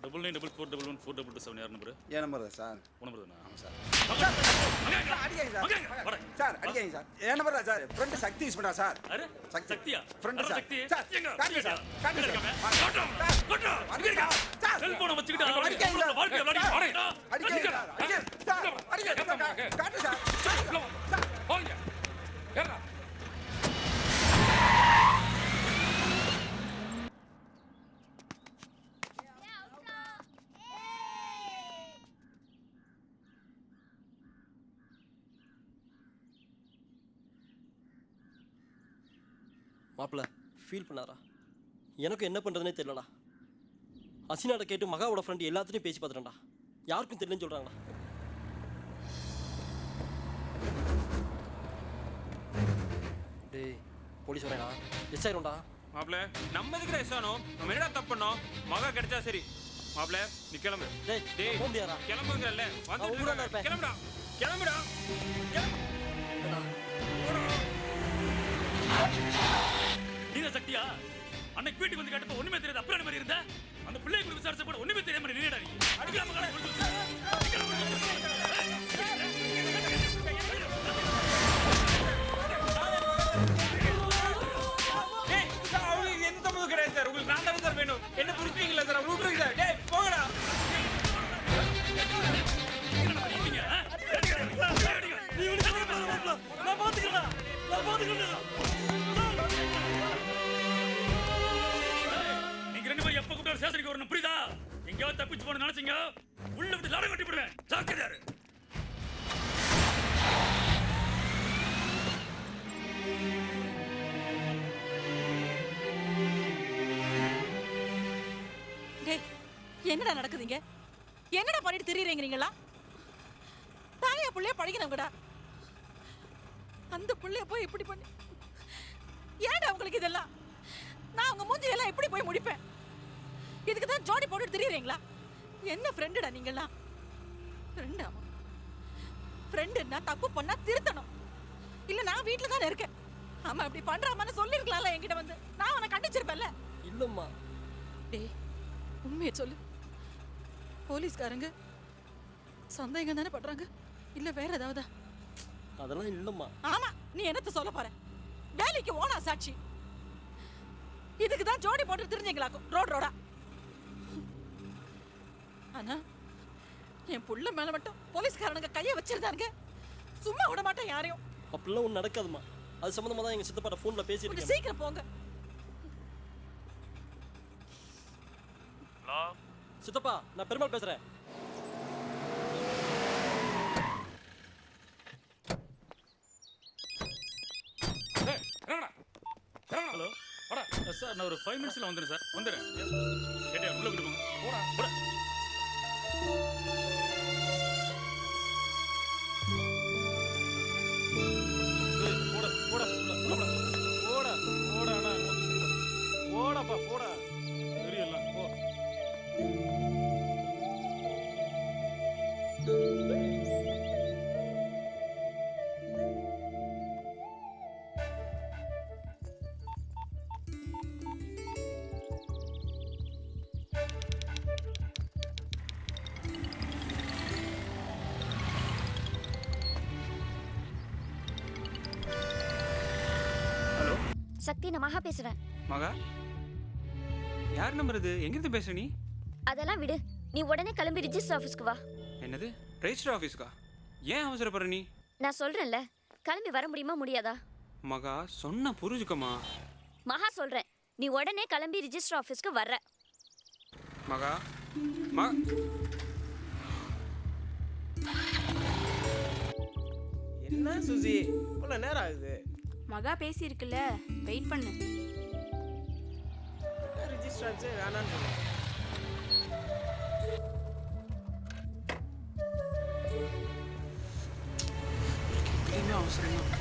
9944114227 யார் நம்பர்? என் நம்பர் தான் சார். உன் நம்பர் தானா? ஆமாம் சார். அடிக்காதீங்க சார். சார் அடிக்காதீங்க சார். என் நம்பர் தான் சார். ஃப்ரெண்டு சக்தி யூஸ் பண்ணுறா சார். அரே சக்தியா? Friend sir. சார் காட்டுங்க சார். காட்டுங்க சார். செல்போனை வச்சுக்கிட்டு அடிக்காதீங்க சார். வாழ்க்கை விளையாடி அடிக்காதீங்க சார். சார் அடிக்காதீங்க சார். காட்டு சார். சார் போங்க ஏறா. மாப்பிள்ள ஃபீல் பண்ணாரா? எனக்கு என்ன பண்ணுறதுனே தெரியலடா. அசினாட கேட்டு மகாவோட ஃப்ரெண்டு எல்லாத்தையும் பேசி பார்த்துட்டேன்டா. யாருக்கும் தெரியலன்னு சொல்கிறாங்களா? டேய் போலீஸ் வரேடா. எஸ் ஆயிரும்டா. மாப்பிள்ள நம்ம எதுக்குடா எஸ்ஆனோ? நம்ம என்னடா தப்பு பண்ணோம்? மகா கிடைச்சா சரி. மாப்பிள்ள நீ கிளம்பு. டேய் போக முடியாதா? கிளம்புங்கல்ல. வந்து கிளம்புடா. கிளம்புடா. நீங்க சக்தியா? அன்னைக்கு வீட்டுக்கு வந்து கேட்டப்ப ஒண்ணுமே தெரியாது அப்புறம் என்ன மாதிரி இருந்த? அந்த பிள்ளையை கூட விசாரிச்ச கூட ஒண்ணுமே தெரியாம நின்னுடா நீ. அடிக்காம காலை கொடுத்து. டேய் அவங்களுக்கு எந்த தப்பு கிடையாது சார். உங்களுக்கு நான் தான் சார் வேணும். என்ன புரிஞ்சுக்கீங்களா சார்? விட்டுருங்க சார். டேய் போங்கடா. என்ன பண்ணீங்க? நீ வந்து நான் பாத்துக்கிறேன். நான் பாத்துக்கிறேன். எப்ப கூப்பிட்டு ஸ்டேஷனுக்கு வரணும் புரியுதா? எங்கேயாவது தப்பிச்சு போன நினைச்சீங்க உள்ள விட்டு லாடம் கட்டி போடுவேன். ஜாக்கிரதையா. டேய் என்னடா நடக்குதுங்க? என்னடா பண்ணிட்டு திரியறீங்க நீங்களா? தாயா புள்ளைய பழகினவங்கடா. அந்த புள்ளைய போய் இப்படி பண்ணி ஏன்டா உங்களுக்கு இதெல்லாம்? நான் உங்க மூஞ்சியெல்லாம் எப்படி போய் முடிப்பேன்? இதுக்கு தான் ஜோடி போட்டு திரியறீங்களா? என்ன ஃப்ரெண்டுடா நீங்களாம்? ஃப்ரெண்டா? ஃப்ரெண்டுன்னா தப்பு பண்ணா திருத்தணும். இல்ல நான் வீட்ல தானே இருக்கேன். ஆமா அப்படி பண்றாமன்னு சொல்லிருக்கலாம்ல என்கிட்ட வந்து. நான் அவனை கண்டிச்சிருப்பேன்ல. இல்லம்மா. டேய் உண்மையை சொல்லு. போலீஸ்காரங்க சந்தேகம் தானே பண்றாங்க? இல்ல வேற ஏதாவதா? அதெல்லாம் இல்லம்மா. ஆமா நீ என்னத்த சொல்ல போற? வேலைக்கு ஓனா சாட்சி. இதுக்கு தான் ஜோடி போட்டு தெரிஞ்சீங்களாக்கும் ரோடா. ஆனா என் புள்ள மேல மட்டும் போலீஸ்காரனுங்க கையை வச்சிருந்தாங்க. சும்மா விட மாட்டேன் யாரையும். அப்படிலாம் ஒன்றும் நடக்காதுமா. அது சம்மந்தமாக தான் எங்கள் சித்தப்பாட்ட ஃபோனில் பேசிட்டு இருக்கேன். சீக்கிரம் போங்க. ஹலோ சித்தப்பா நான் பெருமாள் பேசுகிறேன். ஹலோ வாடா சார். நான் ஒரு 5 மினிட்ஸ்ல வந்துடுறேன் சார். வந்துடுறேன். கேட்டியா உள்ள விட்டு போங்க. போடா போடா. போடா போடா போடா போடா போடா அண்ணா போடாப்பா போடா. தெரியலாம் போ. சக்தி நான் மகா பேசுறேன். மகா யார் நம்பர் இது? எங்கிருந்து பேசுற நீ? அதெல்லாம் விடு. நீ உடனே கிளம்பி ரிஜிஸ்டர் ஆஃபீஸ்க்கு வா. என்னது ரெஜிஸ்டர் ஆஃபீஸ்க்கா? ஏன் அவசரப்படுற நீ? நான் சொல்றேன்ல கிளம்பி வர முடியுமா முடியாதா? மகா சொன்ன புரிஞ்சுக்கமா. மகா சொல்றேன் நீ உடனே கிளம்பி ரிஜிஸ்டர் ஆஃபீஸ்க்கு வர்ற. மகா என்ன சுசி இவ்வளோ நேரம் ஆகுது? மகா பேசியிருக்குல்ல, வெயிட் பண்ணு. ரிஜிஸ்ட்ரான்ஸே வேணான்னு சொல்லுங்க. என்ன அவசரம்?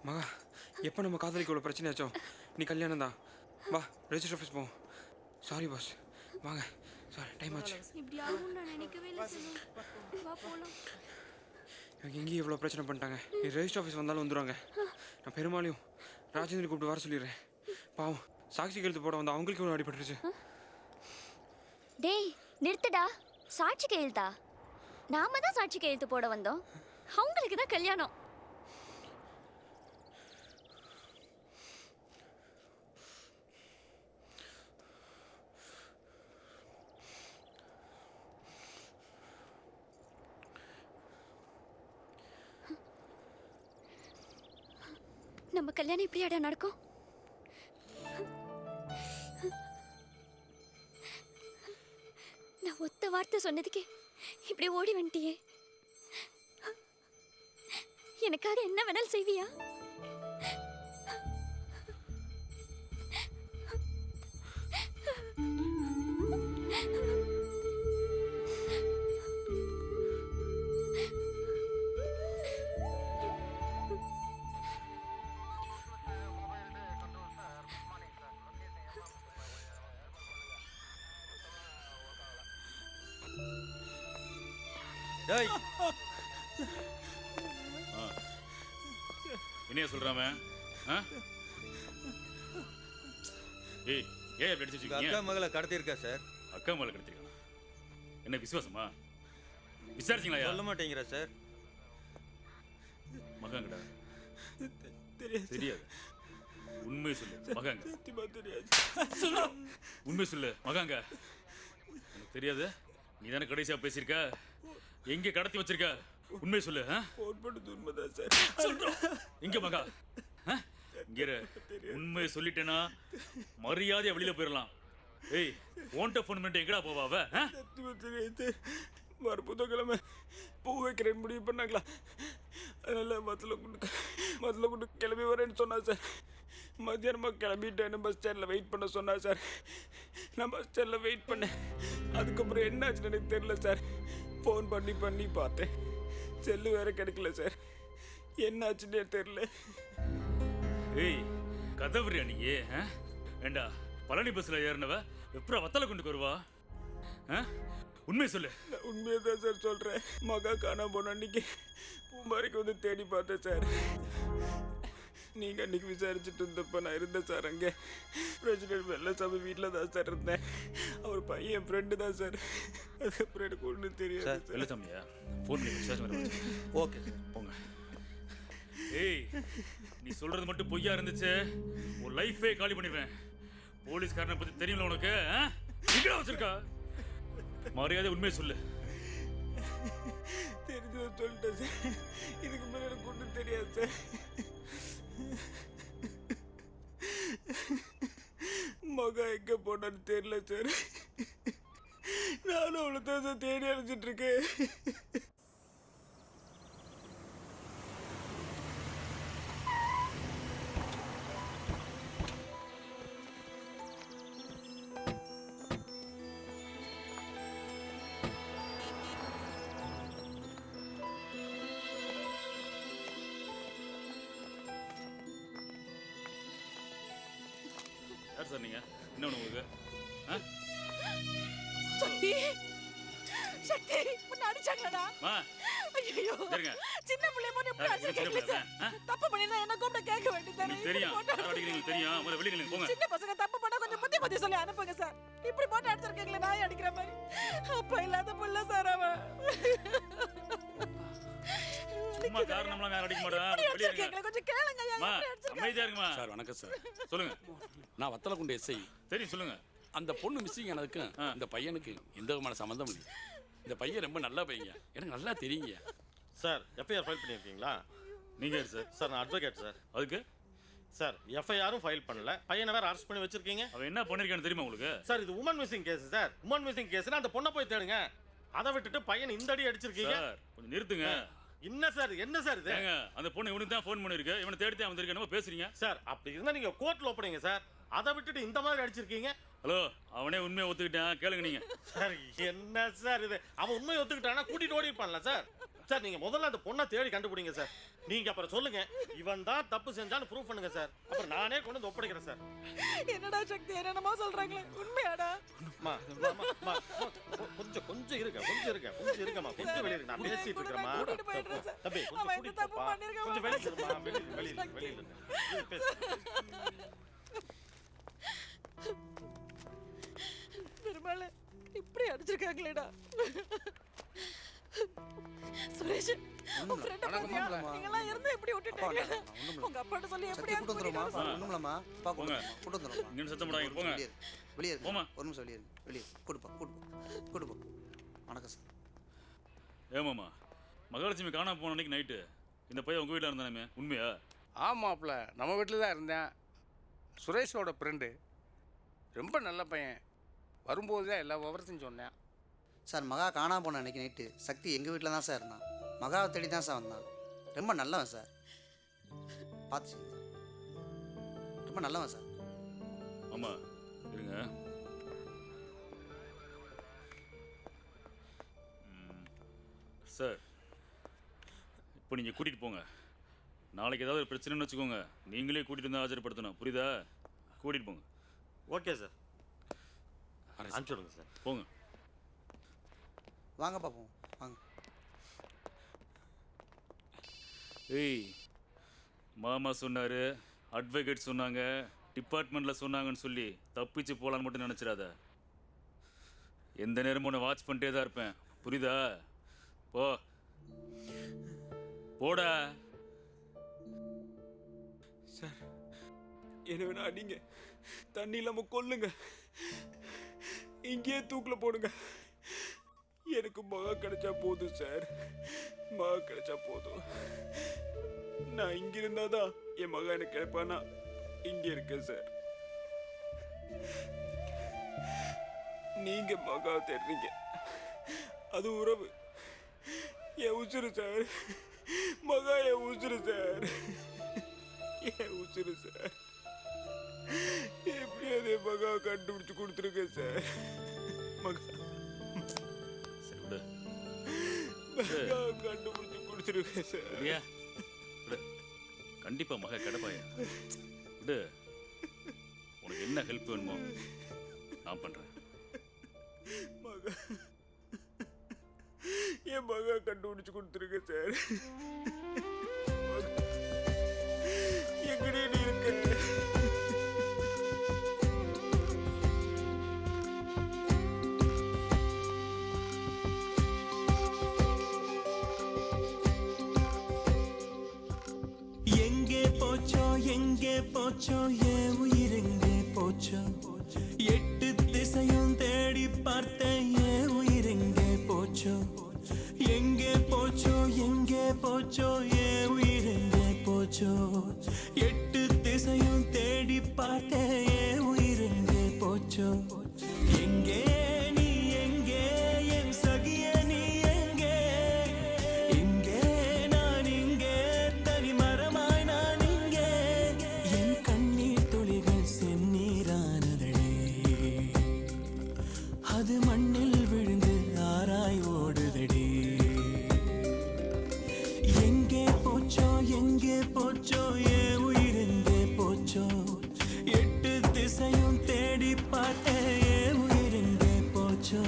மகா எப்போ நம்ம காதலிக்கு இவ்வளோ பிரச்சனையாச்சோ நீ கல்யாணம் தான் வா ரெஜிஸ்டர் ஆஃபீஸ் போவோம். சாரி பாஸ் வாங்க. சாரி டைம் ஆச்சு. இப்படி ஆகும் நான் நினைக்கவே இல்லை செல்வம். வா போலாம். இவங்க எங்கேயும் இவ்வளோ பிரச்சனை பண்ணிட்டாங்க. நீ ரெஜிஸ்டர் ஆஃபீஸ் வந்தாலும் வந்துடுவாங்க. நான் பெருமாளையும் ராஜேந்திரன் கூப்பிட்டு வர சொல்லிடுறேன். பாவம் சாட்சி கையெழுத்து போட வந்து அவங்களுக்கு ஒன்று அடிபட்டுருச்சு. டேய் நிறுத்துடா. சாட்சி கையெழுத்தா? நாம தான் சாட்சி கையெழுத்து போட வந்தோம். அவங்களுக்கு தான் கல்யாணம். நம்ம கல்யாணம் இப்படியாடா நடக்கும்? நான் ஒத்த வார்த்தை சொன்னதுக்கே இப்படி ஓடி வந்துட்டியே. எனக்காக என்ன வேணாலும் செய்வியா? டேய் என்னைய சொல்றாம? ஏய் ஏன் அப்படி அடிச்சு அக்கா வச்சிருக்கீங்க? மகளை கடத்தியிருக்கா சார். அக்கா மேல கிடைச்சிருக்கானா? என்ன விசுவாசமா? விசாரிச்சீங்களா? சொல்ல மாட்டேங்கிறா சார். மகாங்கடா தெரியாது. உண்மையை சொல்லு மகாங்க. உண்மை சொல்லு மகாங்க. எனக்கு தெரியாது. நீ தானே கடைசியா பேசியிருக்க. எங்க கடத்தி வச்சிருக்க? உண்மையை சொல்லு. இங்க மகா இங்க உண்மையை சொல்லிட்டேன்னா மரியாதையா வெளியில போயிடலாம். ஏய் ஓன்ட்ட ஃபோன் பண்ணிட்டு எங்கடா போவா அவ? வர புதன்கிழமை பூ வைக்கிறேன்னு முடிவு பண்ணாங்களா? அதனால மதுல கொண்டு கிளம்பி வரேன்னு சொன்னா சார். மத்தியானமாக கிளம்பிட்டேன்னு பஸ் ஸ்டாண்டில் வெயிட் பண்ண சொன்னா சார். நான் பஸ் ஸ்டாண்டில் வெயிட் பண்ணேன். அதுக்கப்புறம் என்ன ஆச்சுன்னு எனக்கு தெரியல சார். ஃபோன் பண்ணி பார்த்தேன். செல்லு வேற கிடைக்கல சார். என்ன ஆச்சுன்னே தெரியல. ஏய் கதவுறியா நீ? ஏண்டா பழனி பஸ்ல ஏறினவ எப்பறம் வத்தலை கொண்டு வருவா? உண்மை சொல்லு. நான் உண்மையை தான் சார் சொல்கிறேன். மகா காணாம போன அன்னைக்கு பூம்பாறைக்கு வந்து தேடி பார்த்தேன் சார். நீங்கள் அன்றைக்கி விசாரிச்சுட்டு இருந்தப்போ நான் இருந்தேன் சார். அங்கே பிரசிடென்ட் வெள்ளசாமி வீட்டில் தான் சார் இருந்தேன். அவர் பையன் என் ஃப்ரெண்டு தான் சார். அதுக்கப்புறம் எனக்கு ஒன்றும் தெரியாது சார். வெள்ளசாமியா? ஃபோன் பண்ணி விசாரிச்சு ஓகே போங்க. ஏய் நீ சொல்றது மட்டும் பொய்யா இருந்துச்சு உன் லைஃபே காலி பண்ணிடுவேன். போலீஸ்காரனை பற்றி தெரியும்ல உனக்கு? எங்கடா வச்சிருக்கா? மரியாதை உண்மையை சொல்லு. தெரிஞ்சதை சொல்லிட்டேன் சார். இதுக்கு மேலே எனக்கு ஒன்றும் தெரியாது சார். மகா எங்கே போனான்னு தெரியல சார். நானும் அவ்வளோ தான் சார் தேடி அழைச்சிட்டு இருக்கேன். யார் சார் நீங்க? என்ன வேணும் உங்களுக்கு? சக்தி சக்தி உன்னை அடிச்சாங்களடா? மா ஐயோ சரிங்க. சின்ன பிள்ளை போட்டு எப்படி யார் சின்ன அடிச்சீங்க பிள்ளை? சார்? தப்பு பண்ணினா என்ன கூப்பிட்டு கேட்க வேண்டியதானே? உங்களுக்கு தெரியும். யார் அடிக்கிறீங்க தெரியும். முதல்ல வெளியில நில்லுங்க போங்க. சின்ன பசங்க தப்பு பண்ணா கொஞ்சம் புத்தி சொல்லி அனுப்புங்க சார். இப்படி போட்டு அடிச்சிருக்கீங்களே நாய் அடிக்கிற மாதிரி. அப்பா இல்லாத புள்ள சார் அவன். சும்மா காரணம்லாம் யாரும் அடிக்க மாட்டா. இப்படி வெளியே அடிச்சிருக்கீங்களே, இருங்க. கொஞ்சம் கேளுங்க ஐயா, மா இப்படி அடிச்சிருக்காங்க. அமைதியா இருங்கம்மா. சார் வணக்கம் சார். சொல்லுங்க. நான் வத்தலக்குண்டு எஸ்ஐ. தெரியும் சொல்லுங்க. அந்த பொண்ணு மிஸ்ஸிங் ஆனதுக்கும் இந்த பையனுக்கு எந்த விதமான சம்மந்தம் இல்லை. இந்த பையன் ரொம்ப நல்ல பையங்க, எனக்கு நல்லா தெரியுங்க. சார் எஃப்ஐஆர் ஃபைல் பண்ணியிருக்கீங்களா? நீங்க யார் சார்? சார் நான் அட்வொகேட் சார். அதுக்கு சார் எஃப்ஐஆரும் ஃபைல் பண்ணல, பையனை வேற அரெஸ்ட் பண்ணி வச்சிருக்கீங்க. அவன் என்ன பண்ணிருக்கான்னு தெரியுமா உங்களுக்கு? சார் இது woman missing case sir. Woman missing கேஸ்னா அந்த பொண்ணை போய் தேடுங்க. அதை விட்டுட்டு பையன் இந்த அடி அடிச்சிருக்கீங்க. சார் கொஞ்சம் நிறுத்துங்க. என்ன சார் இது? ஏங்க அந்த பொண்ணு இவனுக்கு தான் ஃபோன் பண்ணிருக்கு. இவனை தேடிட்டு வந்திருக்க. என்ன பேசுறீங்க சார்? அப்படி இருந்தா நீங்க கோர்ட்ல ஒப்படைங்க சார். அதை விட்டுட்டு இந்த மாதிரி அடிச்சிருக்கீங்க. ஹலோ அவனே உண்மையை ஒத்துக்கிட்டான். கேளுங்க நீங்க. சார் என்ன சார் இது? அவன் உண்மையை ஒத்துக்கிட்டானா கூட்டிட்டு ஓடி இருப்பான்ல சார். சார் நீங்க முதல்ல அந்த பொண்ணை தேடி கண்டுபிடிங்க சார். நீங்க அப்புறம் சொல்லுங்க இவன் தான் தப்பு செஞ்சான்னு ப்ரூவ் பண்ணுங்க சார். அப்புறம் நானே கொண்டு வந்து ஒப்படைக்கிறேன் சார். என்னடா சக்தி என்னமா சொல்றாங்களே உண்மையாடா? அம்மா, கொஞ்சம் இருங்க, கொஞ்சம்மா, கொஞ்சம் வெளியே நான் பேசிட்டு இருக்கேன்மா. தம்பி கொஞ்சம் கூட்டிட்டு போப்பா. கொஞ்சம் வெளியே இருமா, வெளியே இருங்க. பேசு. பெருமாளே இப்படி அடிச்சிருக்காங்களேடா. சுரேஷ் உன் ஃப்ரெண்ட் பாத்தியா? நீங்கலாம் இருந்து இப்படி விட்டுட்டீங்க. உங்க அப்பாட்ட சொல்லி எப்படி கூட்டுறோமா ஒண்ணும்லமா போங்க. கூட்டுறோமா இங்க சத்தம் போடாதீங்க போங்க. வெளியே போமா. ஒரு நிமிஷம் வெளியே வெளியே கூட்டுப்பா. வணக்கம் சார். ஏமாமா மகாலட்சுமி காணாம போன அன்னைக்கு நைட்டு இந்த பையன் உங்க வீட்டில் இருந்தானே உண்மையா? ஆமாப்ல நம்ம வீட்டில் தான் இருந்தேன். சுரேஷோட ஃப்ரெண்டு, ரொம்ப நல்ல பையன். வரும்போது தான் எல்லா விவரத்தையும் சொன்னேன். சார் மகா காணாம போன அன்னைக்கு நைட்டு சக்தி எங்கள் வீட்டில் தான் சார் இருந்தான். மகாவை தேடி தான் சார் வந்தான். ரொம்ப நல்லவன் சார். பார்த்து ரொம்ப நல்லவன் சார். ஆமா இருங்க. சார் இப்போ நீங்கள் கூட்டிகிட்டு போங்க. நாளைக்கு ஏதாவது ஒரு பிரச்சனைன்னு வச்சுக்கோங்க, நீங்களே கூட்டிகிட்டு வந்து ஆஜர்படுத்தணும். புரியுதா? கூட்டிகிட்டு போங்க. ஓகே சார், அனுப்பிச்சுடுங்க சார். போங்க. வாங்க பார்ப்போம் வாங்க. ஏய் மாமா சொன்னார், அட்வொகேட் சொன்னாங்க, டிபார்ட்மெண்ட்டில் சொன்னாங்கன்னு சொல்லி தப்பிச்சு போகலான்னு மட்டும் நினச்சிடாத. எந்த நேரமும் உன்னை வாட்ச் பண்ணிட்டே தான் இருப்பேன். புரியுதா? போ போடா. சார் என்ன வேணா அடிங்க, தண்ணி இல்லாமல் கொல்லுங்க, இங்கேயே தூக்கில் போடுங்க. எனக்கு மகா கிடைச்சா போதும் சார், மகா கிடைச்சா போதும். நான் இங்க இருந்தாதான் என் மகா எனக்கு கிடைப்பானா இங்க இருக்கேன் சார். நீங்க மகா தேடுறீங்க, அது உறவு. என் உசுறு சார், மகா என் உசுறு சார், என் உசுறு சார். எப்படியாவது மகா கண்டுபிடிச்சு கொடுத்துருங்க சார். மகா சரி விடு. மகா கண்டுபிடிச்சு கொடுத்துருங்க சார். சரியா? விடு. கண்டிப்பா மகா கிடைப்பாயா? விடு. உனக்கு என்ன ஹெல்ப் வேணுமோ நான் பண்றேன். மகா என் மகா கண்டுபிடிச்சு கொடுத்துருங்க சார். எங்கடே நீ இருக்க? எங்கே போச்சோ என் உயிர் எங்கே போச்சோ, எட்டு திசையும் தேடி பார்த்தேன் என் உயிர் எங்கே போச்சோ, எங்கே போச்சோ எங்கே போச்சோ என் உயிர் எங்கே போச்சோ, எட்டு திசையும் தேடி பார்த்தேன் என் உயிர் எங்கே போச்சோ. எங்கே நீ எங்கே என் சகிய நீ எங்கே, எங்கே நான் இங்கே தனி மரமாய் நான் இங்கே, என் கண்ணீர் துளிகள் செந்நீரானதே, அது மண்ணில் விழுந்து ஆராய் ஓடுதடி. எங்கே போச்சோ என் உயிர் எங்கே போச்சோ, எட்டு திசையும் தேடி பார்த்தேன் என் உயிர் எங்கே போச்சோ.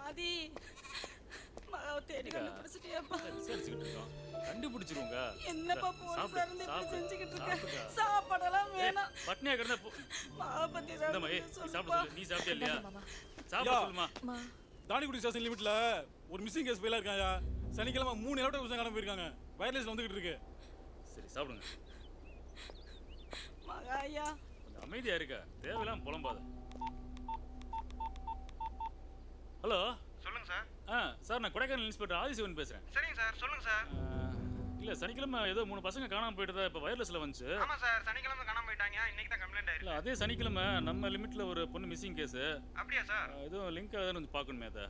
ஆதி மகாவை தேடி கண்டுபிடிச்சிட்டியாப்பா? விசாரிச்சுக்கிட்டு இருக்கோம், கண்டுபிடிச்சிருவோங்க. என்னப்பா போலீஸா இருந்து இப்படி செஞ்சுக்கிட்டு இருக்க? சாப்பாடெல்லாம் வேணாம். பட்னியா கிடந்தா மகாவை பத்தி இந்தம்மா, ஏய், நீ சாப்பிட சொல்லு. நீ சாப்பிட்டியா இல்லையா? சாப்பிட சொல்லுமா. தானிக்குடி ஸ்டேஷன் லிமிட்ல ஒரு மிஸ்ஸிங் கேஸ் ஃபெயிலா இருக்காங்க. சனிக்கிழமை 3 எலக்ட்ரிக் பசங்க காணாம போயிருக்காங்க. வயர்லெஸ்ல வந்துகிட்டு இருக்கு. சரி சாப்பிடுங்க. மகா ஐயா கொஞ்சம் அமைதியா இருக்க, தேவையில்லாம புலம்பாத. ஹலோ சொல்லுங்க சார். சார் சார் நான் கொடைக்கானல் இன்ஸ்பெக்டர் ஆதிசிவன் பேசுகிறேன். சரிங்க சார், சொல்லுங்க சார். இல்லை சனிக்கிழமை ஏதோ 3 பசங்க காணாமல் போயிட்டு இப்போ வயர்லெஸில் வந்துச்சு. ஆமாம் சார், சனிக்கிழமை காணாம போயிட்டாங்க. இன்னைக்கு தான் கம்ப்ளைண்ட் ஆயிருக்கு. இல்லை அதே சனிக்கிழமை நம்ம லிமிட்டில் ஒரு பொண்ணு மிஸ்ஸிங் கேஸு. அப்படியா சார்? எதுவும் லிங்க் ஆகுதுன்னு வந்து பார்க்கணுமே அதை.